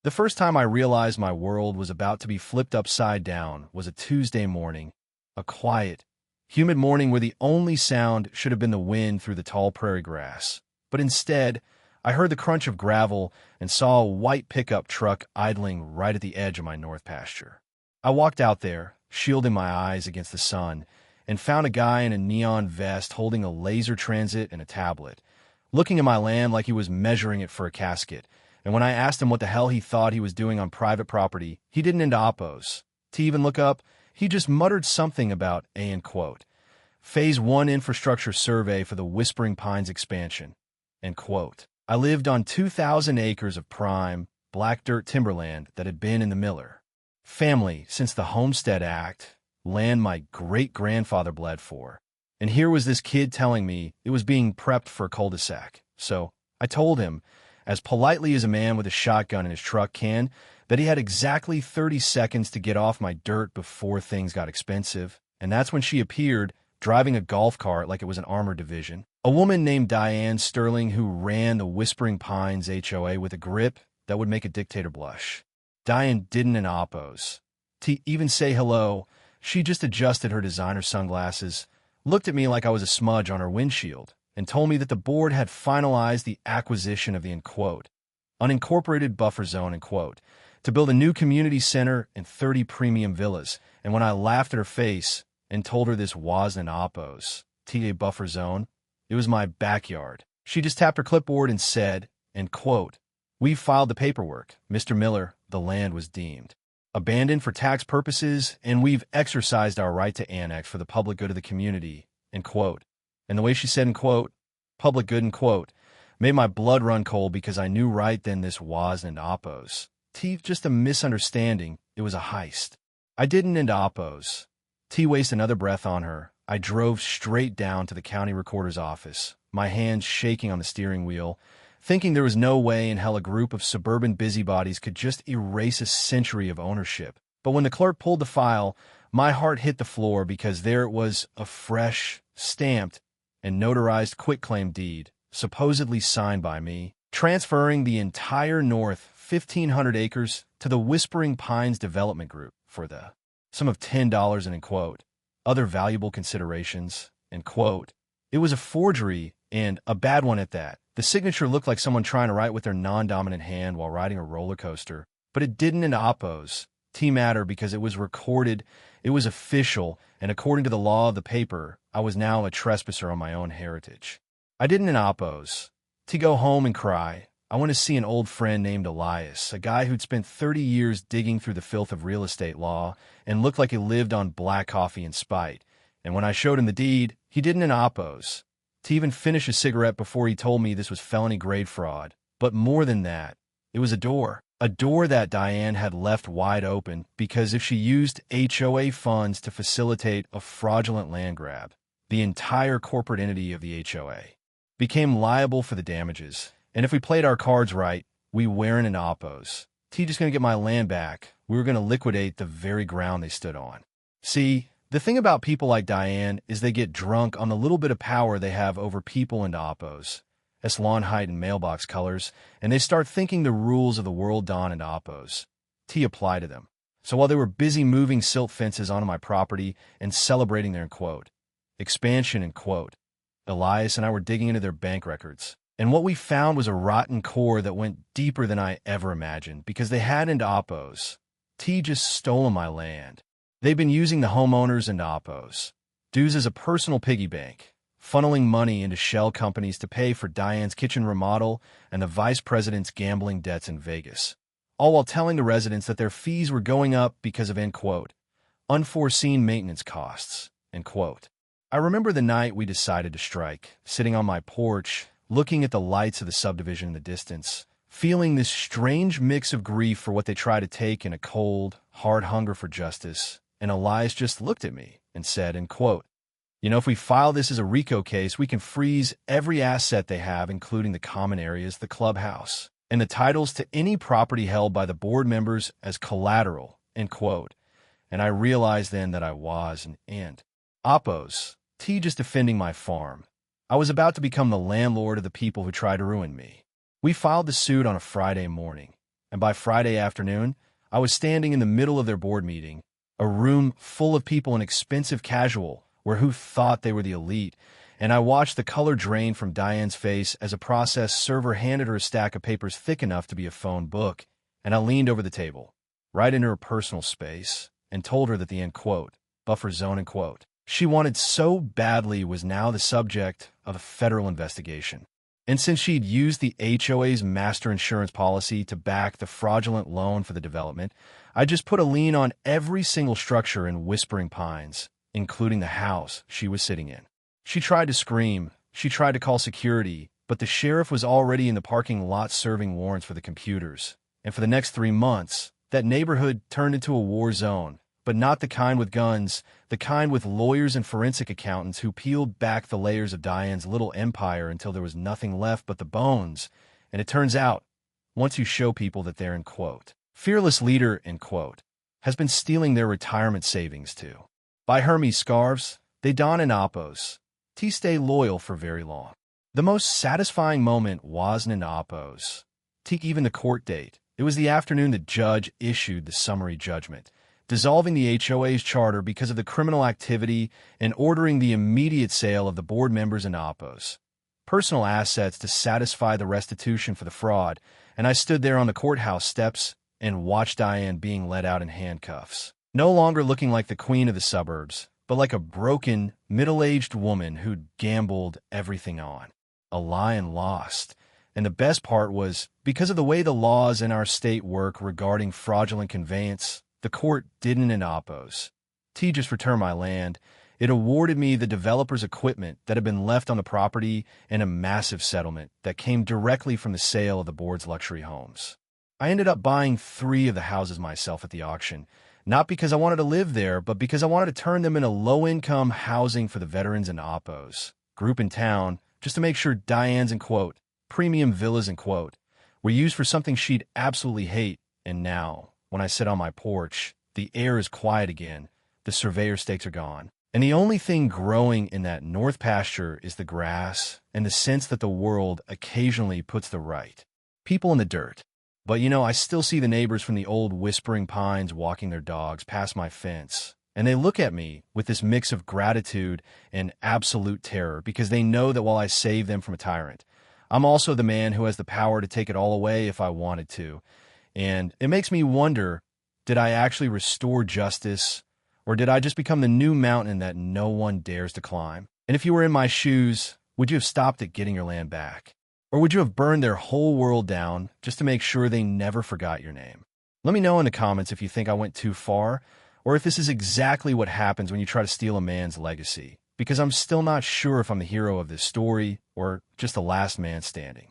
The first time I realized my world was about to be flipped upside down was a Tuesday morning, a quiet, humid morning where the only sound should have been the wind through the tall prairie grass. But instead, I heard the crunch of gravel and saw a white pickup truck idling right at the edge of my north pasture. I walked out there, shielding my eyes against the sun, and found a guy in a neon vest holding a laser transit and a tablet, looking at my land like he was measuring it for a casket. And when I asked him what the hell he thought he was doing on private property, he didn't end oppos. To even look up, he just muttered something about Phase 1 infrastructure survey for the Whispering Pines expansion, I lived on 2,000 acres of prime, black dirt timberland that had been in the Miller family since the Homestead Act, land my great-grandfather bled for. And here was this kid telling me it was being prepped for a cul-de-sac. So I told him, as politely as a man with a shotgun in his truck can, that he had exactly 30 seconds to get off my dirt before things got expensive. And that's when she appeared, driving a golf cart like it was an armored division. A woman named Diane Sterling who ran the Whispering Pines HOA with a grip that would make a dictator blush. Diane didn't an oppos. To even say hello, she just adjusted her designer sunglasses, looked at me like I was a smudge on her windshield, and told me that the board had finalized the acquisition of the unincorporated buffer zone to build a new community center and 30 premium villas. And when I laughed at her face and told her this wasn't an oppos, TA buffer zone, it was my backyard, she just tapped her clipboard and said, "We've filed the paperwork, Mr. Miller. The land was deemed abandoned for tax purposes, and we've exercised our right to annex for the public good of the community." And the way she said, public good, made my blood run cold because I knew right then this wasn't oppos. Just a misunderstanding. It was a heist. I didn't end oppos. Waste another breath on her. I drove straight down to the county recorder's office, my hands shaking on the steering wheel, thinking there was no way in hell a group of suburban busybodies could just erase a century of ownership. But when the clerk pulled the file, my heart hit the floor because there it was, a fresh, stamped, and notarized quitclaim deed, supposedly signed by me, transferring the entire north 1,500 acres to the Whispering Pines Development Group for the sum of $10 and other valuable considerations, It was a forgery, and a bad one at that. The signature looked like someone trying to write with their non-dominant hand while riding a roller coaster, but it didn't in oppos. Matter because it was recorded, it was official, and according to the law of the paper, I was now a trespasser on my own heritage. I didn't in oppos. Go home and cry. I went to see an old friend named Elias, a guy who'd spent 30 years digging through the filth of real estate law and looked like he lived on black coffee and spite. And when I showed him the deed, he didn't in oppos. To even finish a cigarette before he told me this was felony-grade fraud. But more than that, it was a door that Diane had left wide open because if she used HOA funds to facilitate a fraudulent land grab, the entire corporate entity of the HOA became liable for the damages. And if we played our cards right, we weren't in oppos. Just going to get my land back. We were going to liquidate the very ground they stood on. See, the thing about people like Diane is they get drunk on the little bit of power they have over people in oppos, lawn height and mailbox colors, and they start thinking the rules of the world dawn and oppos. Apply to them. So while they were busy moving silt fences onto my property and celebrating their expansion Elias and I were digging into their bank records. And what we found was a rotten core that went deeper than I ever imagined because they hadn't oppos. Just stolen my land. They've been using the homeowners and oppos dues as a personal piggy bank, funneling money into shell companies to pay for Diane's kitchen remodel and the vice president's gambling debts in Vegas, all while telling the residents that their fees were going up because of, unforeseen maintenance costs, I remember the night we decided to strike, sitting on my porch, looking at the lights of the subdivision in the distance, feeling this strange mix of grief for what they try to take and a cold, hard hunger for justice. And Elias just looked at me and said, if we file this as a RICO case, we can freeze every asset they have, including the common areas, the clubhouse, and the titles to any property held by the board members as collateral, And I realized then that I was an oppos, just defending my farm. I was about to become the landlord of the people who tried to ruin me. We filed the suit on a Friday morning, And by Friday afternoon, I was standing in the middle of their board meeting, a room full of people in expensive casual, who thought they were the elite, and I watched the color drain from Diane's face as a process server handed her a stack of papers thick enough to be a phone book, and I leaned over the table, right into her personal space, and told her that the end quote, buffer zone end quote, she wanted so badly was now the subject of a federal investigation. And since she'd used the HOA's master insurance policy to back the fraudulent loan for the development, I just put a lien on every single structure in Whispering Pines, including the house she was sitting in. She tried to scream, she tried to call security, but the sheriff was already in the parking lot serving warrants for the computers. And for the next 3 months, that neighborhood turned into a war zone, but not the kind with guns, the kind with lawyers and forensic accountants who peeled back the layers of Diane's little empire until there was nothing left but the bones. And it turns out, once you show people that they're, in quote, fearless leader, in quote, has been stealing their retirement savings too. By Hermes scarves, they don in Appos. T stay loyal for very long. The most satisfying moment wasn't in Appos. Even the court date. It was the afternoon the judge issued the summary judgment, dissolving the HOA's charter because of the criminal activity and ordering the immediate sale of the board members in Appos. Personal assets to satisfy the restitution for the fraud, and I stood there on the courthouse steps and watched Diane being led out in handcuffs. No longer looking like the queen of the suburbs, but like a broken, middle-aged woman who'd gambled everything on. A lion lost. And the best part was, because of the way the laws in our state work regarding fraudulent conveyance, the court didn't in Appos. Just returned my land. It awarded me the developer's equipment that had been left on the property and a massive settlement that came directly from the sale of the board's luxury homes. I ended up buying 3 of the houses myself at the auction, not because I wanted to live there, but because I wanted to turn them into low-income housing for the veterans in Appos. Group in town, just to make sure Diane's, in quote, premium villas, in quote, were used for something she'd absolutely hate. And now, when I sit on my porch, the air is quiet again, the surveyor stakes are gone, and the only thing growing in that north pasture is the grass and the sense that the world occasionally puts the right people in the dirt. But I still see the neighbors from the old Whispering Pines walking their dogs past my fence, and they look at me with this mix of gratitude and absolute terror because they know that while I save them from a tyrant, I'm also the man who has the power to take it all away if I wanted to. And it makes me wonder, did I actually restore justice, or did I just become the new mountain that no one dares to climb? And if you were in my shoes, would you have stopped at getting your land back? Or would you have burned their whole world down just to make sure they never forgot your name? Let me know in the comments if you think I went too far, or if this is exactly what happens when you try to steal a man's legacy, because I'm still not sure if I'm the hero of this story or just the last man standing.